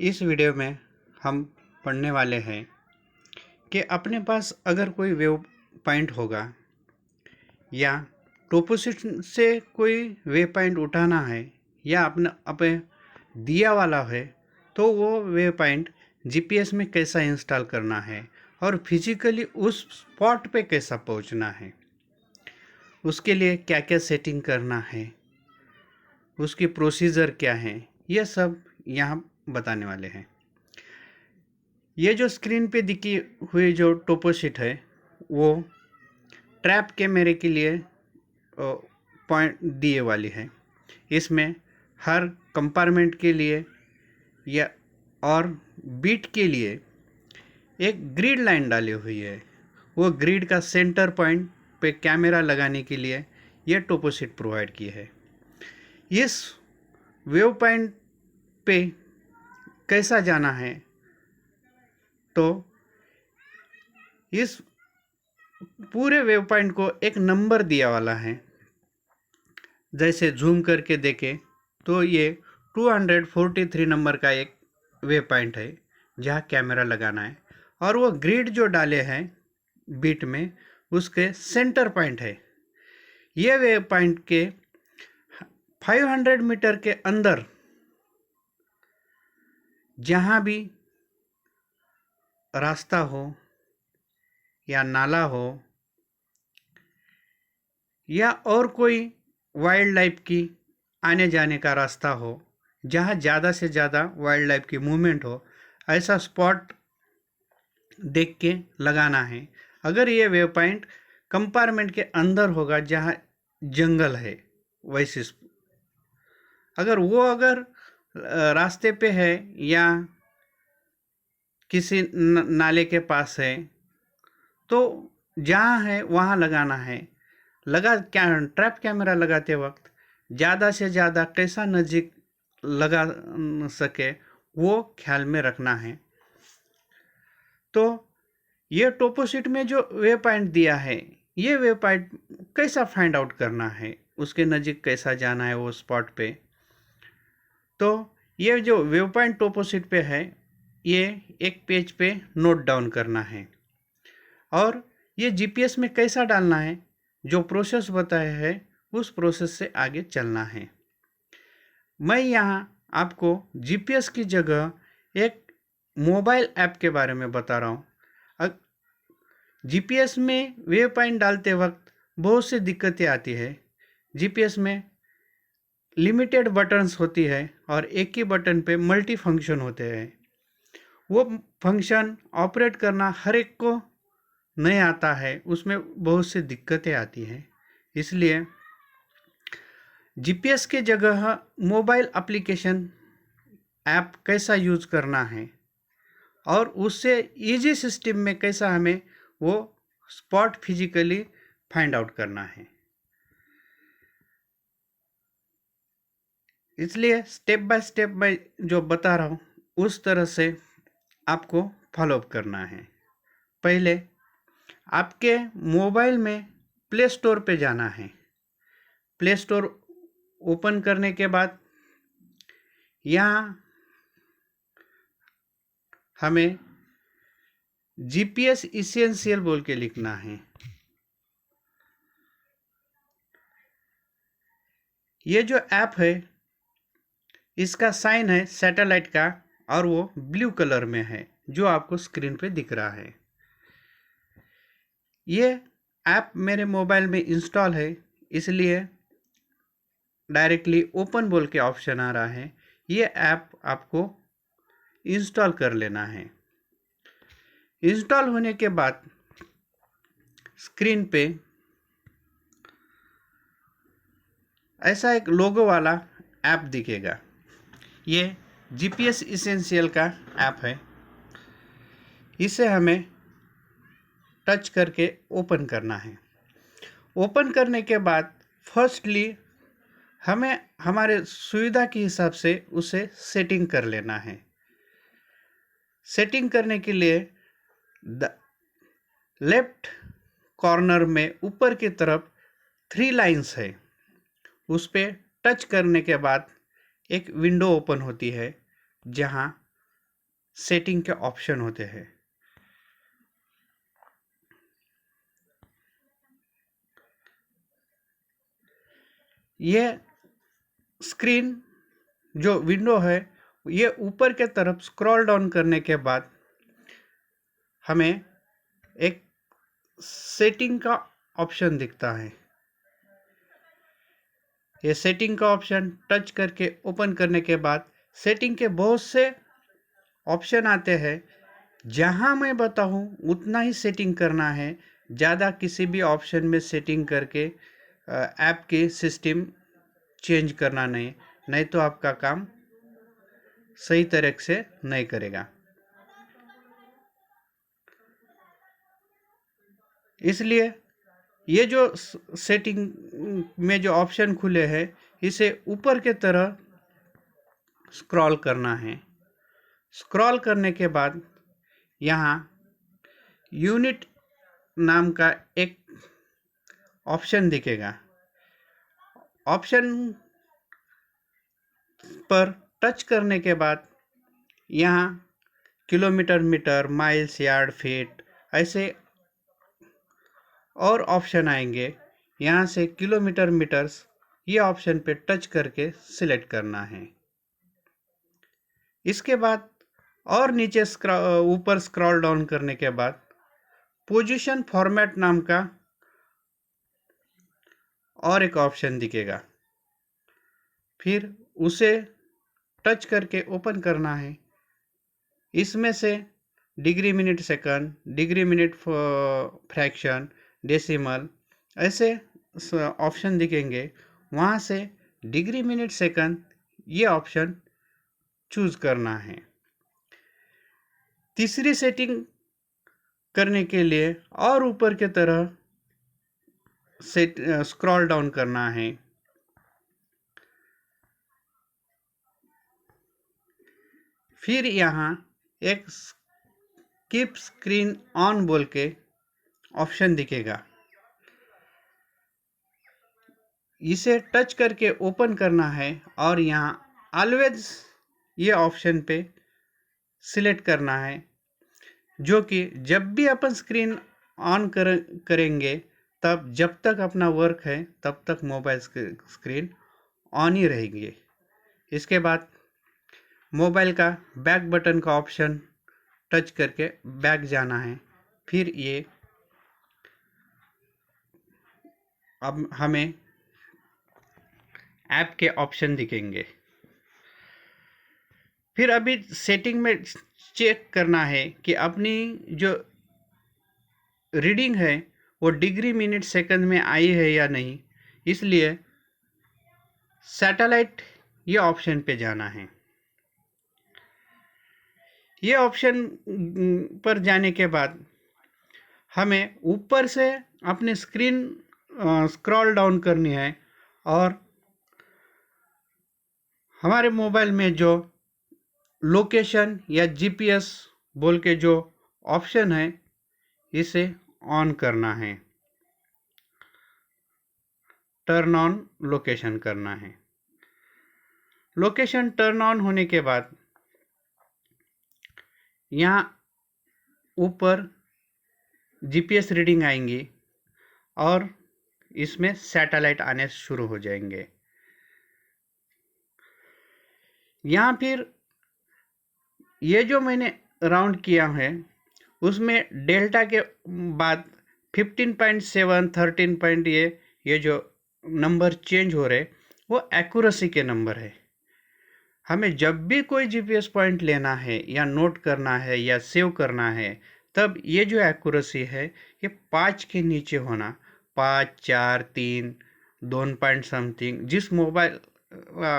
इस वीडियो में हम पढ़ने वाले हैं कि अपने पास अगर कोई वेव पॉइंट होगा या टोपोसिट से कोई वेव पॉइंट उठाना है या अपने दिया वाला है तो वो वेव पॉइंट जीपीएस में कैसा इंस्टॉल करना है और फिजिकली उस स्पॉट पे कैसा पहुंचना है, उसके लिए क्या क्या सेटिंग करना है, उसकी प्रोसीजर क्या है, ये सब यहाँ बताने वाले हैं। ये जो स्क्रीन पे दिखी हुई जो टोपोशीट है वो ट्रैप कैमरे के लिए पॉइंट दिए वाली है। इसमें हर कंपार्टमेंट के लिए या और बीट के लिए एक ग्रिड लाइन डाली हुई है। वो ग्रिड का सेंटर पॉइंट पे कैमरा लगाने के लिए यह टोपोशीट प्रोवाइड की है। इस वेव पॉइंट पे कैसा जाना है तो इस पूरे वेव पॉइंट को एक नंबर दिया वाला है। जैसे जूम करके देखें तो ये 243 नंबर का एक वेव पॉइंट है जहाँ कैमरा लगाना है और वो ग्रिड जो डाले हैं बीट में उसके सेंटर पॉइंट है। ये वेव पॉइंट के 500 मीटर के अंदर जहाँ भी रास्ता हो या नाला हो या और कोई वाइल्ड लाइफ की आने जाने का रास्ता हो, जहाँ ज़्यादा से ज़्यादा वाइल्ड लाइफ की मूवमेंट हो, ऐसा स्पॉट देख के लगाना है। अगर ये वेव पॉइंट कंपार्टमेंट के अंदर होगा जहाँ जंगल है, वैसे अगर रास्ते पे है या किसी नाले के पास है तो जहाँ है वहाँ लगाना है। ट्रैप कैमरा लगाते वक्त ज़्यादा से ज़्यादा कैसा नज़दीक लगा सके वो ख्याल में रखना है। तो ये टोपोशीट में जो वेव पॉइंट दिया है, ये वेव पॉइंट कैसा फाइंड आउट करना है, उसके नज़दीक कैसा जाना है वो स्पॉट पे। तो ये जो वेव पॉइंट टोपोशीट पे है ये एक पेज पे नोट डाउन करना है और ये जीपीएस में कैसा डालना है, जो प्रोसेस बताया है उस प्रोसेस से आगे चलना है। मैं यहाँ आपको जीपीएस की जगह एक मोबाइल ऐप के बारे में बता रहा हूँ। जीपीएस में वेव पॉइंट डालते वक्त बहुत सी दिक्कतें आती है। जीपीएस में लिमिटेड बटन्स होती है और एक ही बटन पे मल्टी फंक्शन होते हैं। वो फंक्शन ऑपरेट करना हर एक को नहीं आता है, उसमें बहुत सी दिक्कतें आती हैं। इसलिए जीपीएस के जगह मोबाइल एप्लीकेशन ऐप कैसा यूज़ करना है और उससे इजी सिस्टम में कैसा हमें वो स्पॉट फिजिकली फाइंड आउट करना है। इसलिए स्टेप बाय स्टेप मैं जो बता रहा हूँ उस तरह से आपको फॉलोअप करना है। पहले आपके मोबाइल में प्ले स्टोर पे जाना है। प्ले स्टोर ओपन करने के बाद यहाँ हमें जीपीएस इसेंशियल बोल के लिखना है। ये जो ऐप है इसका साइन है सैटेलाइट का और वो ब्लू कलर में है जो आपको स्क्रीन पे दिख रहा है। ये ऐप मेरे मोबाइल में इंस्टॉल है इसलिए डायरेक्टली ओपन बोल के ऑप्शन आ रहा है। ये ऐप आपको इंस्टॉल कर लेना है। इंस्टॉल होने के बाद स्क्रीन पे ऐसा एक लोगो वाला ऐप दिखेगा। ये जीपीएस इसेंशियल का ऐप है। इसे हमें टच करके ओपन करना है। ओपन करने के बाद फर्स्टली हमें हमारे सुविधा के हिसाब से उसे सेटिंग कर लेना है। सेटिंग करने के लिए लेफ्ट कॉर्नर में ऊपर की तरफ 3 लाइंस है, उस पर टच करने के बाद एक विंडो ओपन होती है जहाँ सेटिंग के ऑप्शन होते हैं। ये स्क्रीन जो विंडो है, ये ऊपर के तरफ स्क्रॉल डाउन करने के बाद हमें एक सेटिंग का ऑप्शन दिखता है। ये सेटिंग का ऑप्शन टच करके ओपन करने के बाद सेटिंग के बहुत से ऑप्शन आते हैं। जहां मैं बताऊं उतना ही सेटिंग करना है, ज़्यादा किसी भी ऑप्शन में सेटिंग करके ऐप की सिस्टम चेंज करना नहीं, नहीं तो आपका काम सही तरह से नहीं करेगा। इसलिए ये जो सेटिंग में जो ऑप्शन खुले हैं, इसे ऊपर के तरह स्क्रॉल करना है। स्क्रॉल करने के बाद यहाँ यूनिट नाम का एक ऑप्शन दिखेगा। ऑप्शन पर टच करने के बाद यहाँ kilometre, metre, miles, yard, feet ऐसे और ऑप्शन आएंगे। यहाँ से किलोमीटर, मीटर्स ये ऑप्शन पे टच करके सिलेक्ट करना है। इसके बाद और नीचे ऊपर स्क्रॉल डाउन करने के बाद पोजीशन फॉर्मेट नाम का और एक ऑप्शन दिखेगा। फिर उसे टच करके ओपन करना है। इसमें से degree, minute, second, degree, minute, fraction, decimal ऐसे ऑप्शन दिखेंगे। वहाँ से डिग्री, मिनट, सेकंड ये ऑप्शन चूज करना है। तीसरी सेटिंग करने के लिए और ऊपर के तरह स्क्रॉल डाउन करना है। फिर यहाँ एक कीप स्क्रीन ऑन बोल के ऑप्शन दिखेगा। इसे टच करके ओपन करना है और यहाँ ऑलवेज ये ऑप्शन पे सिलेक्ट करना है, जो कि जब भी अपन स्क्रीन ऑन करेंगे तब जब तक अपना वर्क है तब तक मोबाइल स्क्रीन ऑन ही रहेगी। इसके बाद मोबाइल का बैक बटन का ऑप्शन टच करके बैक जाना है। फिर ये अब हमें ऐप के ऑप्शन दिखेंगे। फिर अभी सेटिंग में चेक करना है कि अपनी जो रीडिंग है वो डिग्री, मिनट, सेकंड में आई है या नहीं। इसलिए सैटेलाइट ये ऑप्शन पे जाना है। ये ऑप्शन पर जाने के बाद हमें ऊपर से अपनी स्क्रीन स्क्रॉल डाउन करनी है और हमारे मोबाइल में जो लोकेशन या जीपीएस बोल के जो ऑप्शन है इसे ऑन करना है, टर्न ऑन लोकेशन करना है। लोकेशन टर्न ऑन होने के बाद यहाँ ऊपर जीपीएस रीडिंग आएंगी और इसमें सैटेलाइट आने शुरू हो जाएंगे। यहाँ फिर ये जो मैंने राउंड किया है उसमें डेल्टा के बाद 15.7, 13 पॉइंट ये जो नंबर चेंज हो रहे वो एक्यूरेसी के नंबर है। हमें जब भी कोई जीपीएस पॉइंट लेना है या नोट करना है या सेव करना है तब ये जो एक्यूरेसी है ये 5 के नीचे होना, 5, 4, 3, 2 पॉइंट समथिंग। जिस मोबाइल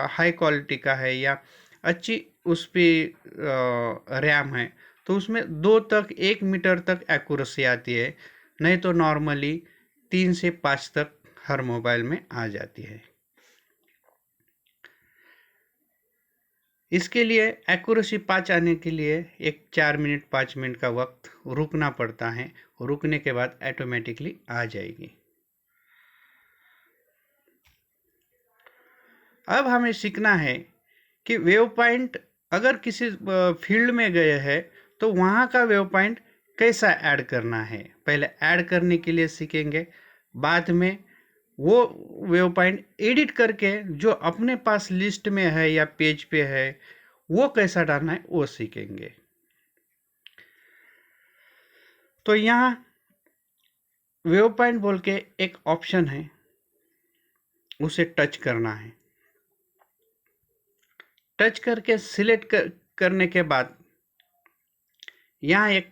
हाई क्वालिटी का है या अच्छी उस पर रैम है तो उसमें 2 तक 1 मीटर तक एक्यूरेसी आती है, नहीं तो नॉर्मली 3 से 5 तक हर मोबाइल में आ जाती है। इसके लिए एक्यूरेसी 5 आने के लिए एक 4 मिनट 5 मिनट का वक्त रुकना पड़ता है। रुकने के बाद ऑटोमेटिकली आ जाएगी। अब हमें सीखना है कि वेव पॉइंट अगर किसी फील्ड में गए हैं तो वहाँ का वेव पॉइंट कैसा ऐड करना है, पहले ऐड करने के लिए सीखेंगे। बाद में वो वेव पॉइंट एडिट करके जो अपने पास लिस्ट में है या पेज पे है वो कैसा डालना है वो सीखेंगे। तो यहाँ वेव पॉइंट बोल के एक ऑप्शन है, उसे टच करना है। टच करके सिलेक्ट करने के बाद यहाँ एक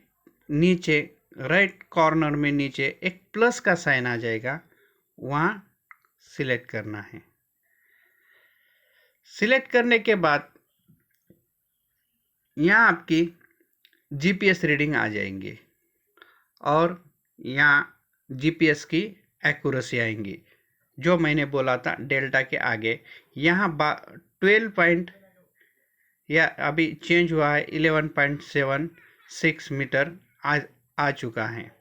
नीचे राइट कॉर्नर में नीचे एक प्लस का साइन आ जाएगा, वहाँ सिलेक्ट करना है। सिलेक्ट करने के बाद यहाँ आपकी जीपीएस रीडिंग आ जाएंगी और यहाँ जीपीएस की एक्यूरेसी आएंगी। जो मैंने बोला था डेल्टा के आगे यहाँ 12 पॉइंट या अभी चेंज हुआ है 11.76 मीटर आ चुका है।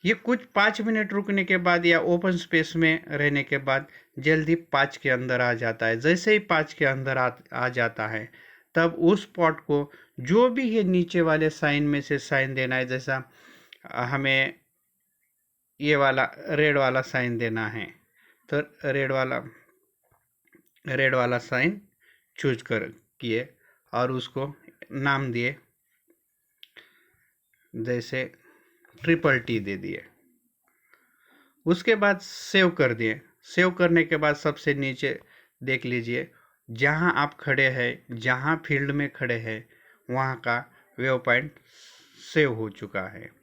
ये कुछ 5 मिनट रुकने के बाद या ओपन स्पेस में रहने के बाद जल्दी 5 के अंदर आ जाता है। जैसे ही 5 के अंदर आ जाता है तब उस स्पॉट को जो भी है नीचे वाले साइन में से साइन देना है। जैसा हमें ये वाला रेड वाला साइन देना है तो रेड वाला साइन चूज किए और उसको नाम दिए, जैसे TTT दे दिए। उसके बाद सेव कर दिए। सेव करने के बाद सबसे नीचे देख लीजिए, जहां आप खड़े हैं, जहां फील्ड में खड़े हैं वहां का वेव पॉइंट सेव हो चुका है।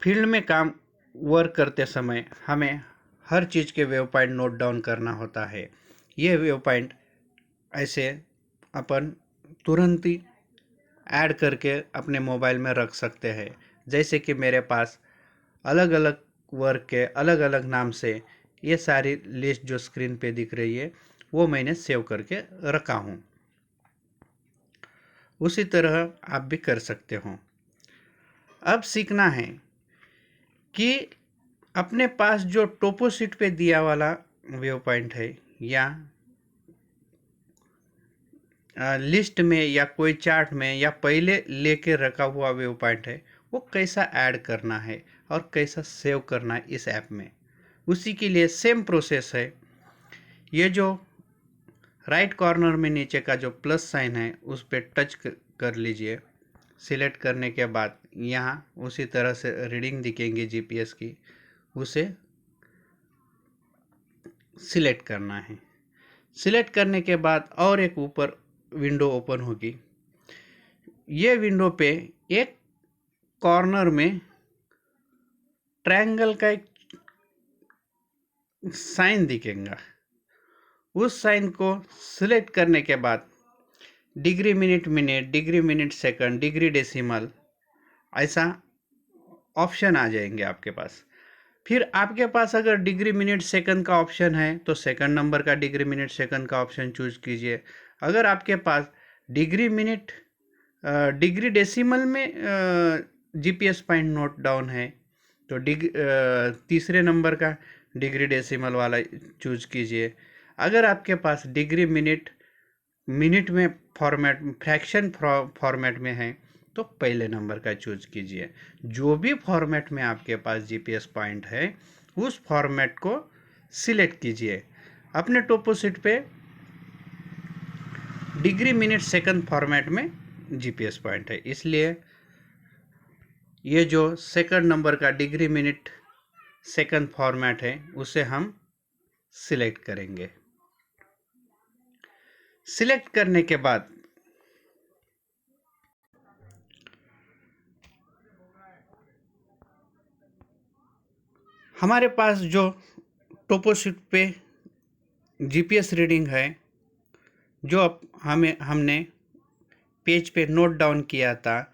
फील्ड में काम वर्क करते समय हमें हर चीज़ के वेव पॉइंट नोट डाउन करना होता है। ये वेव पॉइंट ऐसे अपन तुरंत ही ऐड करके अपने मोबाइल में रख सकते हैं। जैसे कि मेरे पास अलग अलग वर्क के अलग अलग नाम से ये सारी लिस्ट जो स्क्रीन पे दिख रही है वो मैंने सेव करके रखा हूँ। उसी तरह आप भी कर सकते हो। अब सीखना है कि अपने पास जो टोपो शीट पे दिया वाला वेव पॉइंट है या लिस्ट में या कोई चार्ट में या पहले लेके रखा हुआ वेव पॉइंट है वो कैसा ऐड करना है और कैसा सेव करना है इस ऐप में। उसी के लिए सेम प्रोसेस है। ये जो राइट कॉर्नर में नीचे का जो प्लस साइन है उस पर टच कर लीजिए। सिलेक्ट करने के बाद यहाँ उसी तरह से रीडिंग दिखेंगी जीपीएस की, उसे सिलेक्ट करना है। सिलेक्ट करने के बाद और एक ऊपर विंडो ओपन होगी। ये विंडो पे एक कॉर्नर में ट्रायंगल का एक साइन दिखेगा। उस साइन को सिलेक्ट करने के बाद degree minute minute, degree minute second, degree decimal ऐसा ऑप्शन आ जाएंगे आपके पास। फिर आपके पास अगर डिग्री मिनट सेकंड का ऑप्शन है तो सेकंड नंबर का डिग्री मिनट सेकंड का ऑप्शन चूज कीजिए। अगर आपके पास डिग्री मिनट डिग्री डेसिमल में जीपीएस पॉइंट नोट डाउन है तो तीसरे नंबर का डिग्री डेसिमल वाला चूज कीजिए। अगर आपके पास डिग्री मिनट मिनट में फॉर्मेट फ्रैक्शन फॉर्मेट में है तो पहले नंबर का चूज कीजिए। जो भी फॉर्मेट में आपके पास जीपीएस पॉइंट है उस फॉर्मेट को सिलेक्ट कीजिए। अपने टोपो शीट पे डिग्री मिनट सेकंड फॉर्मेट में जीपीएस पॉइंट है, इसलिए ये जो सेकंड नंबर का डिग्री मिनट सेकंड फॉर्मेट है उसे हम सिलेक्ट करेंगे। सिलेक्ट करने के बाद हमारे पास जो टोपो शीट पे जीपीएस रीडिंग है जो हमने पेज पे नोट डाउन किया था,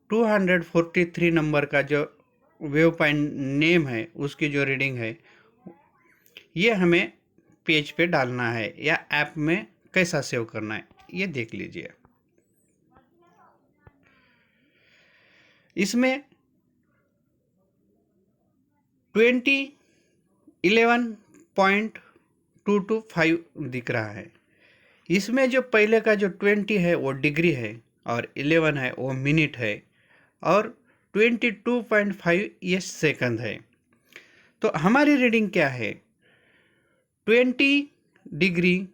243 नंबर का जो वेव पॉइंट नेम है उसकी जो रीडिंग है ये हमें पेज पे डालना है या ऐप में कैसा सेव करना है ये देख लीजिए। इसमें 11.76 225 दिख रहा है। इसमें जो पहले का जो 20 है वो डिग्री है और 11 है वो मिनट है और 22.5 ये सेकंड है। तो हमारी रीडिंग क्या है? 20 डिग्री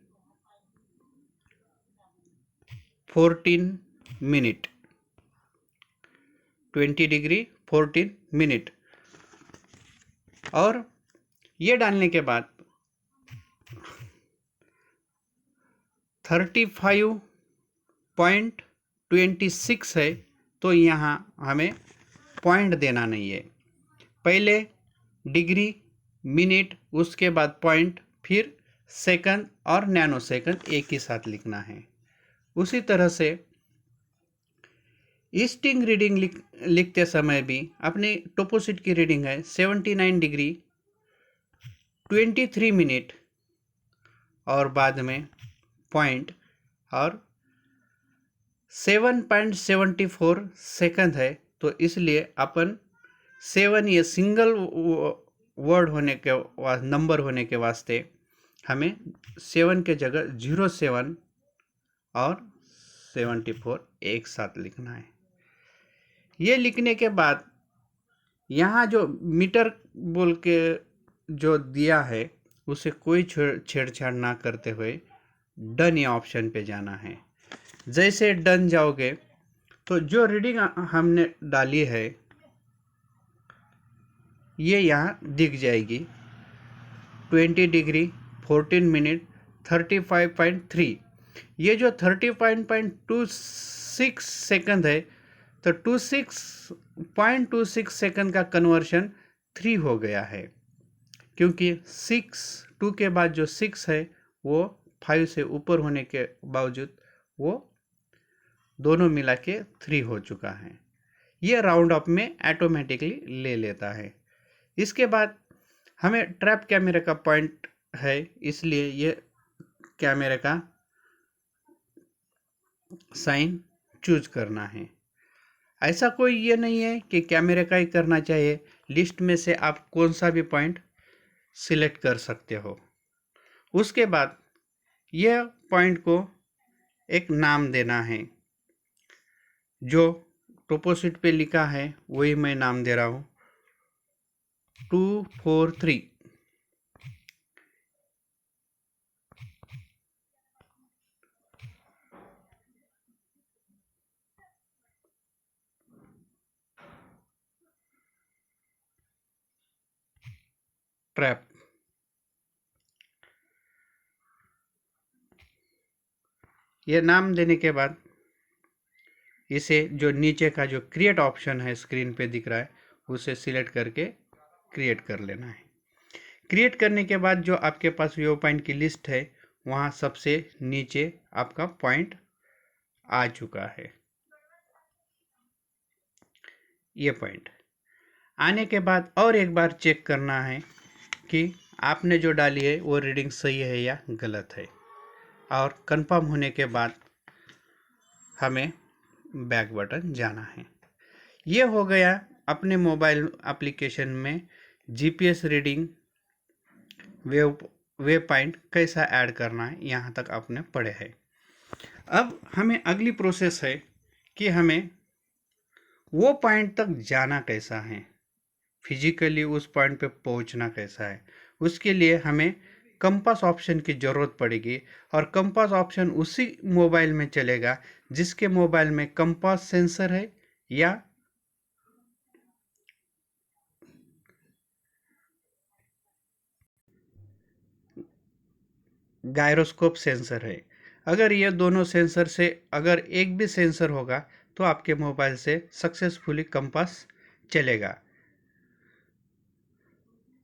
14 मिनट, 20 डिग्री 14 मिनट। और ये डालने के बाद 35.26 है, तो यहाँ हमें पॉइंट देना नहीं है। पहले डिग्री, मिनट, उसके बाद पॉइंट, फिर सेकंड और नैनो सेकंड एक ही साथ लिखना है। उसी तरह से ईस्टिंग रीडिंग लिखते समय भी अपनी टोपोसिट की रीडिंग है 79 डिग्री 23 मिनट और बाद में पॉइंट और 7.74 सेकंड है, तो इसलिए अपन 7 ये सिंगल वर्ड होने के नंबर होने के वास्ते हमें 7 के जगह 07 और 74 एक साथ लिखना है। ये लिखने के बाद यहाँ जो मीटर बोल के जो दिया है उसे कोई छेड़छाड़ ना करते हुए डन या ऑप्शन पे जाना है। जैसे डन जाओगे तो जो रीडिंग हमने डाली है ये यहाँ दिख जाएगी 20 डिग्री 14 मिनट 35.3। ये जो 35.26 सेकंड है, तो 26.26 सेकंड का कन्वर्शन 3 हो गया है, क्योंकि 2 के बाद जो 6 है वो 5 से ऊपर होने के बावजूद वो दोनों मिला के 3 हो चुका है। ये राउंड अप में ऑटोमेटिकली ले लेता है। इसके बाद हमें ट्रैप कैमरे का पॉइंट है, इसलिए ये कैमरे का साइन चूज करना है। ऐसा कोई ये नहीं है कि कैमरे का ही करना चाहिए, लिस्ट में से आप कौन सा भी पॉइंट सिलेक्ट कर सकते हो। उसके बाद यह पॉइंट को एक नाम देना है। जो टोपोसिट पे लिखा है वही मैं नाम दे रहा हूँ 243। ट्रैप। ये नाम देने के बाद इसे जो नीचे का जो क्रिएट ऑप्शन है स्क्रीन पे दिख रहा है उसे सिलेक्ट करके क्रिएट कर लेना है। क्रिएट करने के बाद जो आपके पास व्यू पॉइंट की लिस्ट है वहाँ सबसे नीचे आपका पॉइंट आ चुका है। ये पॉइंट आने के बाद और एक बार चेक करना है कि आपने जो डाली है वो रीडिंग सही है या गलत है, और कंफर्म होने के बाद हमें बैक बटन जाना है। ये हो गया अपने मोबाइल एप्लीकेशन में जीपीएस रीडिंग वे पॉइंट कैसा ऐड करना है, यहाँ तक आपने पढ़े हैं। अब हमें अगली प्रोसेस है कि हमें वो पॉइंट तक जाना कैसा है, फिजिकली उस पॉइंट पे पहुंचना कैसा है। उसके लिए हमें कंपास ऑप्शन की ज़रूरत पड़ेगी, और कंपास ऑप्शन उसी मोबाइल में चलेगा जिसके मोबाइल में कंपास सेंसर है या गायरोस्कोप सेंसर है। अगर ये दोनों सेंसर से अगर एक भी सेंसर होगा तो आपके मोबाइल से सक्सेसफुली कंपास चलेगा।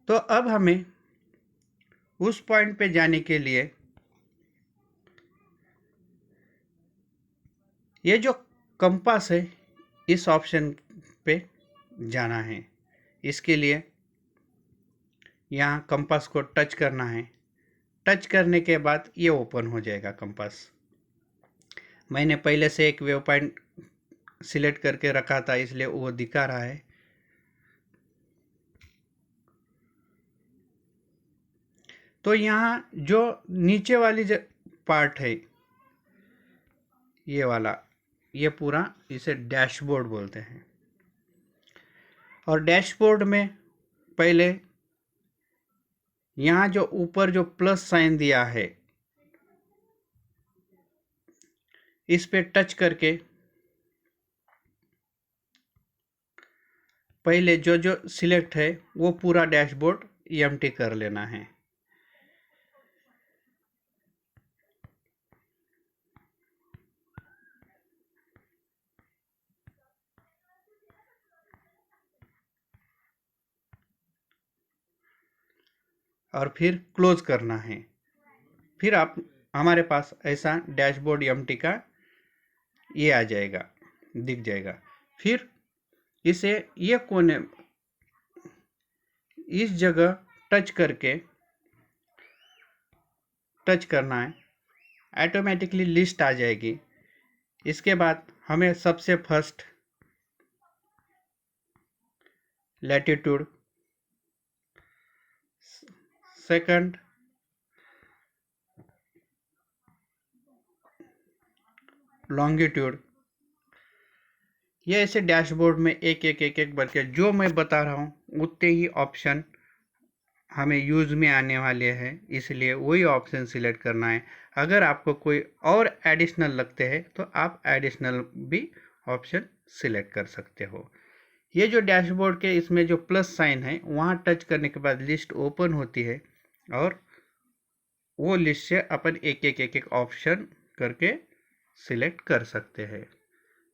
तो अब हमें उस पॉइंट पे जाने के लिए ये जो कंपास है इस ऑप्शन पे जाना है। इसके लिए यहाँ कंपास को टच करना है। टच करने के बाद ये ओपन हो जाएगा कंपास। मैंने पहले से एक वेव पॉइंट सिलेक्ट करके रखा था इसलिए वो दिखा रहा है। तो यहाँ जो नीचे वाली पार्ट है ये वाला, ये पूरा इसे डैशबोर्ड बोलते हैं। और डैशबोर्ड में पहले यहाँ जो ऊपर जो प्लस साइन दिया है इस पे टच करके पहले जो जो सिलेक्ट है वो पूरा डैशबोर्ड एम्प्टी कर लेना है। और फिर क्लोज करना है। फिर आप हमारे पास ऐसा डैशबोर्ड एम्प्टी का ये आ जाएगा, दिख जाएगा। फिर इसे ये कोने इस जगह टच करना है, ऑटोमेटिकली लिस्ट आ जाएगी। इसके बाद हमें सबसे फर्स्ट लैटिट्यूड, सेकंड लॉन्गिट्यूड, ये ऐसे डैशबोर्ड में एक एक एक एक बढ़ के जो मैं बता रहा हूँ उतने ही ऑप्शन हमें यूज़ में आने वाले हैं, इसलिए वही ऑप्शन सिलेक्ट करना है। अगर आपको कोई और एडिशनल लगते हैं तो आप एडिशनल भी ऑप्शन सिलेक्ट कर सकते हो। ये जो डैशबोर्ड के इसमें जो प्लस साइन है वहाँ टच करने के बाद लिस्ट ओपन होती है और वो लिस्ट से अपन एक एक ऑप्शन करके सिलेक्ट कर सकते हैं।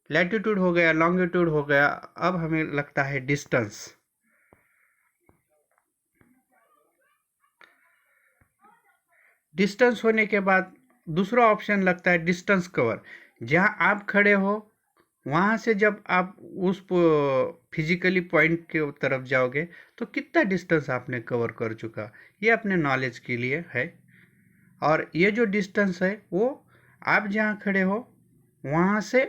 लैटिट्यूड हो गया, लॉन्गिट्यूड हो गया। अब हमें लगता है डिस्टेंस। डिस्टेंस होने के बाद दूसरा ऑप्शन लगता है डिस्टेंस कवर। जहाँ आप खड़े हो वहाँ से जब आप उस फिजिकली पॉइंट के तरफ जाओगे तो कितना डिस्टेंस आपने कवर कर चुका, ये अपने नॉलेज के लिए है। और ये जो डिस्टेंस है वो आप जहाँ खड़े हो वहाँ से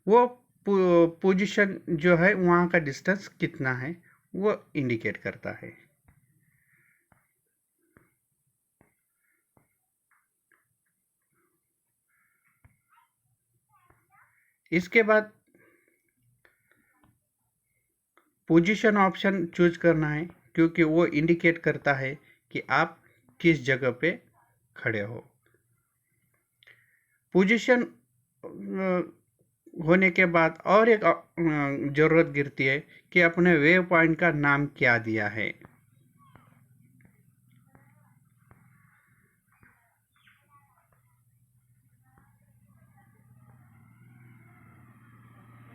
वो पोजीशन जो है वहाँ का डिस्टेंस कितना है वो इंडिकेट करता है। इसके बाद पोजीशन ऑप्शन चूज करना है क्योंकि वो इंडिकेट करता है कि आप किस जगह पे खड़े हो। पोजीशन होने के बाद और एक ज़रूरत गिरती है कि अपने वेव पॉइंट का नाम क्या दिया है।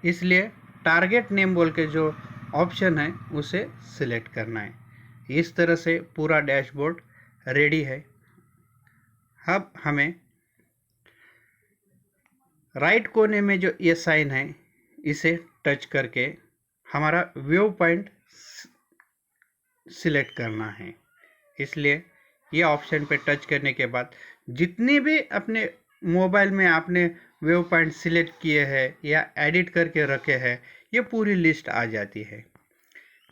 इसलिए टारगेट नेम बोल के जो ऑप्शन है उसे सिलेक्ट करना है। इस तरह से पूरा डैशबोर्ड रेडी है। अब हमें राइट कोने में जो ये साइन है इसे टच करके हमारा व्यू पॉइंट सिलेक्ट करना है। इसलिए ये ऑप्शन पे टच करने के बाद जितने भी अपने मोबाइल में आपने व्यू पॉइंट सिलेक्ट किए हैं या एडिट करके रखे हैं ये पूरी लिस्ट आ जाती है।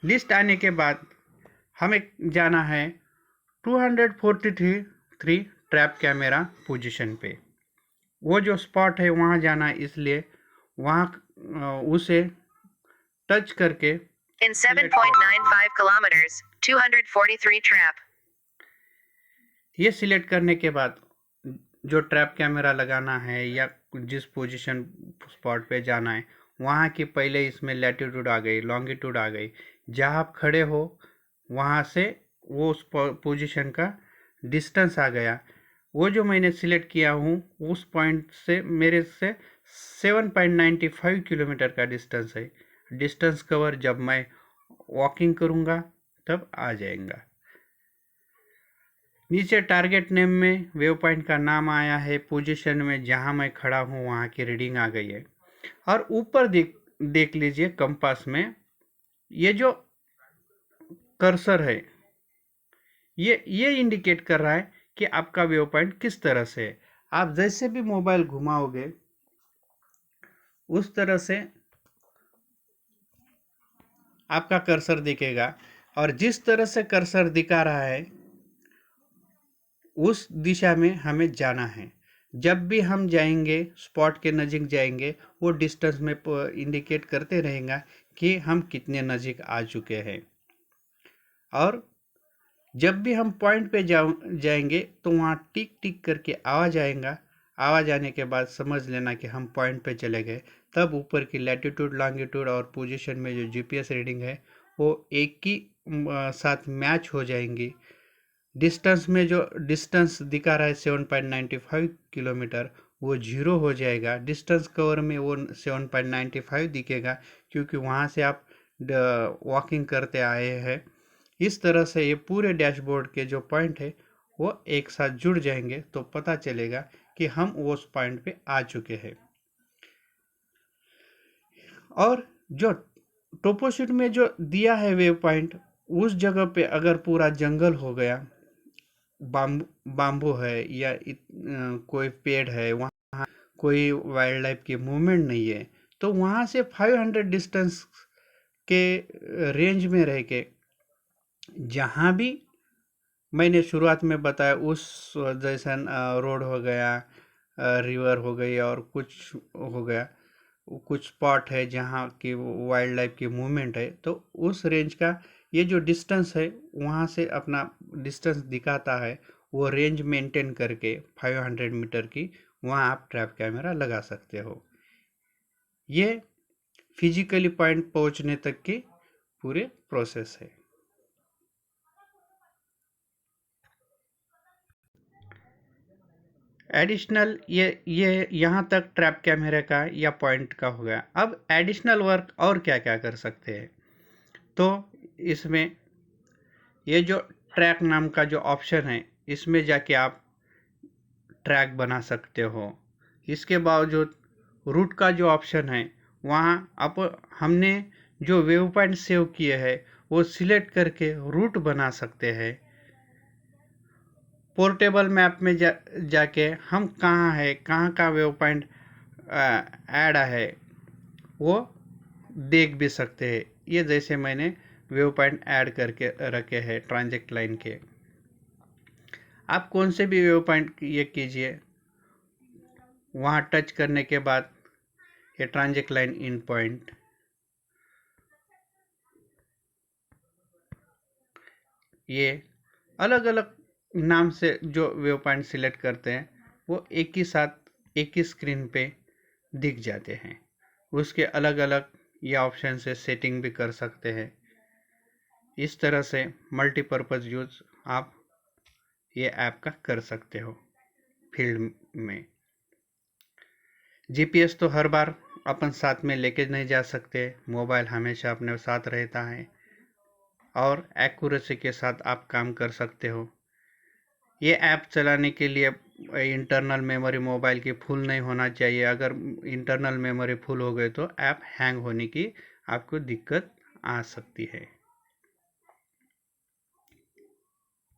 लिस्ट आने के बाद हमें जाना है 243 ट्रैप कैमरा पोजीशन पे। वो जो स्पॉट है वहाँ जाना है, इसलिए वहाँ उसे टच करके In 7.95 kilometers, 243 trap. ये सिलेक्ट करने के बाद जो ट्रैप कैमरा लगाना है या जिस पोजीशन स्पॉट पे जाना है वहाँ की पहले इसमें लैटिट्यूड आ गई, लॉन्गिट्यूड आ गई। जहाँ आप खड़े हो वहाँ से वो उस पोजीशन का डिस्टेंस आ गया। वो जो मैंने सिलेक्ट किया हूँ उस पॉइंट से मेरे से 7.95 किलोमीटर का डिस्टेंस है। डिस्टेंस कवर जब मैं वॉकिंग करूँगा तब आ जाएगा। नीचे टारगेट नेम में वेव पॉइंट का नाम आया है, पोजीशन में जहाँ मैं खड़ा हूँ वहाँ की रीडिंग आ गई है। और ऊपर देख लीजिए कंपास में ये जो कर्सर है ये इंडिकेट कर रहा है कि आपका व्यू पॉइंट किस तरह से है। आप जैसे भी मोबाइल घुमाओगे उस तरह से आपका कर्सर दिखेगा। और जिस तरह से कर्सर दिखा रहा है उस दिशा में हमें जाना है। जब भी हम जाएंगे, स्पॉट के नज़दीक जाएंगे, वो डिस्टेंस में इंडिकेट करते रहेगा कि हम कितने नज़दीक आ चुके हैं। और जब भी हम पॉइंट पे जाएंगे तो वहाँ टिक टिक करके आवाज़ आएगा। आवाज़ आने के बाद समझ लेना कि हम पॉइंट पे चले गए। तब ऊपर की लैटिट्यूड, लॉन्गिट्यूड और पोजीशन में जो जीपीएस रीडिंग है वो एक ही साथ मैच हो जाएंगी। डिस्टेंस में जो डिस्टेंस दिखा रहा है 7.95 किलोमीटर, वो 0 हो जाएगा। डिस्टेंस कवर में वो 7.95 दिखेगा, क्योंकि वहाँ से आप वॉकिंग करते आए हैं। इस तरह से ये पूरे डैशबोर्ड के जो पॉइंट है वो एक साथ जुड़ जाएंगे, तो पता चलेगा कि हम उस पॉइंट पे आ चुके हैं। और जो टोपोशीट में जो दिया है वेव पॉइंट, उस जगह पे अगर पूरा जंगल हो गया, बाम्बू है या कोई पेड़ है, वहाँ कोई वाइल्ड लाइफ की मूवमेंट नहीं है, तो वहाँ से 500 डिस्टेंस के रेंज में रह के जहाँ भी मैंने शुरुआत में बताया उस जैसा रोड हो गया, रिवर हो गई और कुछ हो गया, कुछ स्पॉट है जहाँ की वाइल्ड लाइफ की मूवमेंट है, तो उस रेंज का ये जो डिस्टेंस है वहाँ से अपना डिस्टेंस दिखाता है। वो रेंज मेंटेन करके 500 मीटर की वहाँ आप ट्रैप कैमरा लगा सकते हो। ये फिजिकली पॉइंट पहुँचने तक की पूरे प्रोसेस है। एडिशनल ये यहाँ तक ट्रैप कैमरे का या पॉइंट का हो गया। अब एडिशनल वर्क और क्या क्या कर सकते हैं, तो इसमें ये जो ट्रैक नाम का जो ऑप्शन है, इसमें जाके आप ट्रैक बना सकते हो। इसके बावजूद रूट का जो ऑप्शन है, वहाँ आप हमने जो वेव पॉइंट सेव किए हैं वो सिलेक्ट करके रूट बना सकते हैं। पोर्टेबल मैप में जाके हम कहाँ है, कहाँ का वेव पॉइंट ऐड है, वो देख भी सकते हैं। ये जैसे मैंने वेव पॉइंट ऐड करके रखे हैं ट्रांजेक्ट लाइन के। आप कौन से भी वेव पॉइंट ये कीजिए, वहाँ टच करने के बाद ये ट्रांजेक्ट लाइन इन पॉइंट, ये अलग अलग नाम से जो वेव पॉइंट सिलेक्ट करते हैं वो एक ही साथ एक ही स्क्रीन पे दिख जाते हैं। उसके अलग अलग ये ऑप्शन से सेटिंग भी कर सकते हैं। इस तरह से मल्टीपर्पज़ यूज आप ये ऐप का कर सकते हो फील्ड में। जीपीएस तो हर बार अपन साथ में लेके नहीं जा सकते, मोबाइल हमेशा अपने साथ रहता है और एक्यूरेसी के साथ आप काम कर सकते हो। ये ऐप चलाने के लिए इंटरनल मेमोरी मोबाइल की फुल नहीं होना चाहिए। अगर इंटरनल मेमोरी फुल हो गए तो ऐप हैंग होने की आपको दिक्कत आ सकती है।